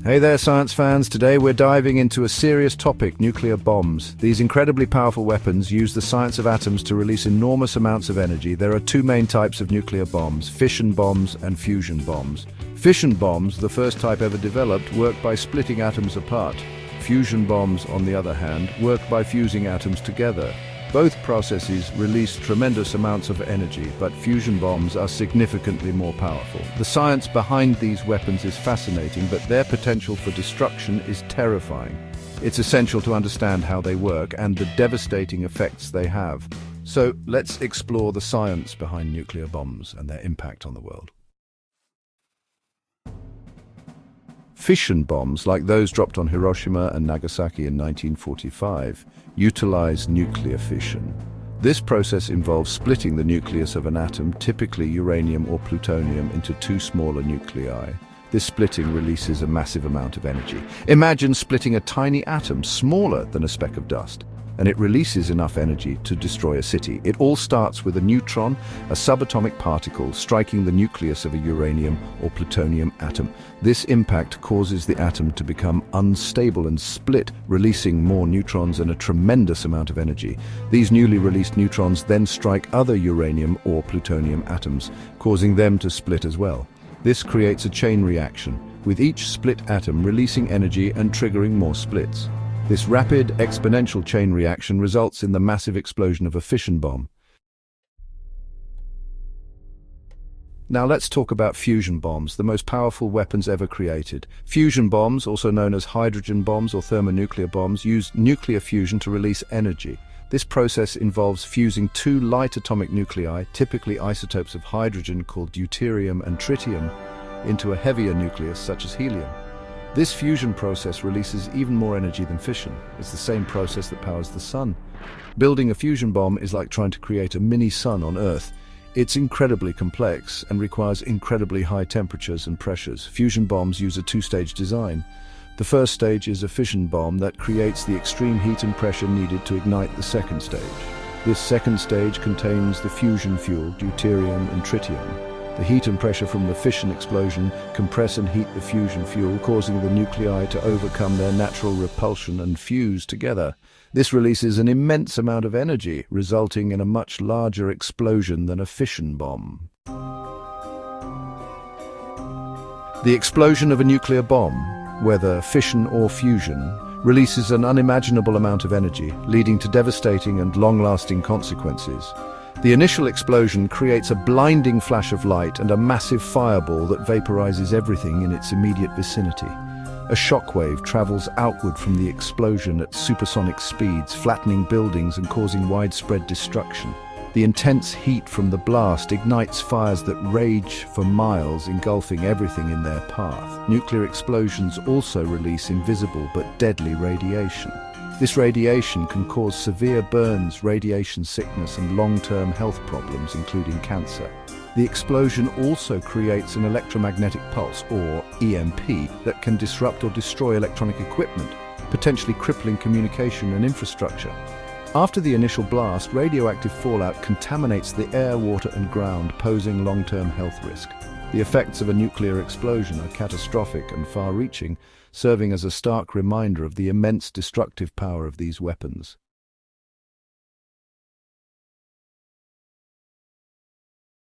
Hey there, science fans. Today we're diving into a serious topic, nuclear bombs. These incredibly powerful weapons use the science of atoms to release enormous amounts of energy. There are two main types of nuclear bombs, fission bombs and fusion bombs. Fission bombs, the first type ever developed, work by splitting atoms apart. Fusion bombs, on the other hand, work by fusing atoms together. Both processes release tremendous amounts of energy, but fusion bombs are significantly more powerful. The science behind these weapons is fascinating, but their potential for destruction is terrifying. It's essential to understand how they work and the devastating effects they have. So let's explore the science behind nuclear bombs and their impact on the world. Fission bombs, like those dropped on Hiroshima and Nagasaki in 1945, utilize nuclear fission. This process involves splitting the nucleus of an atom, typically uranium or plutonium, into two smaller nuclei. This splitting releases a massive amount of energy. Imagine splitting a tiny atom smaller than a speck of dust, and it releases enough energy to destroy a city. It all starts with a neutron, a subatomic particle, striking the nucleus of a uranium or plutonium atom. This impact causes the atom to become unstable and split, releasing more neutrons and a tremendous amount of energy. These newly released neutrons then strike other uranium or plutonium atoms, causing them to split as well. This creates a chain reaction, with each split atom releasing energy and triggering more splits. This rapid, exponential chain reaction results in the massive explosion of a fission bomb. Now let's talk about fusion bombs, the most powerful weapons ever created. Fusion bombs, also known as hydrogen bombs or thermonuclear bombs, use nuclear fusion to release energy. This process involves fusing two light atomic nuclei, typically isotopes of hydrogen called deuterium and tritium, into a heavier nucleus such as helium. This fusion process releases even more energy than fission. It's the same process that powers the sun. Building a fusion bomb is like trying to create a mini sun on Earth. It's incredibly complex and requires incredibly high temperatures and pressures. Fusion bombs use a two-stage design. The first stage is a fission bomb that creates the extreme heat and pressure needed to ignite the second stage. This second stage contains the fusion fuel, deuterium and tritium. The heat and pressure from the fission explosion compress and heat the fusion fuel, causing the nuclei to overcome their natural repulsion and fuse together. This releases an immense amount of energy, resulting in a much larger explosion than a fission bomb. The explosion of a nuclear bomb, whether fission or fusion, releases an unimaginable amount of energy, leading to devastating and long-lasting consequences. The initial explosion creates a blinding flash of light and a massive fireball that vaporizes everything in its immediate vicinity. A shockwave travels outward from the explosion at supersonic speeds, flattening buildings and causing widespread destruction. The intense heat from the blast ignites fires that rage for miles, engulfing everything in their path. Nuclear explosions also release invisible but deadly radiation. This radiation can cause severe burns, radiation sickness, and long-term health problems, including cancer. The explosion also creates an electromagnetic pulse, or EMP, that can disrupt or destroy electronic equipment, potentially crippling communication and infrastructure. After the initial blast, radioactive fallout contaminates the air, water, and ground, posing long-term health risk. The effects of a nuclear explosion are catastrophic and far-reaching, serving as a stark reminder of the immense destructive power of these weapons.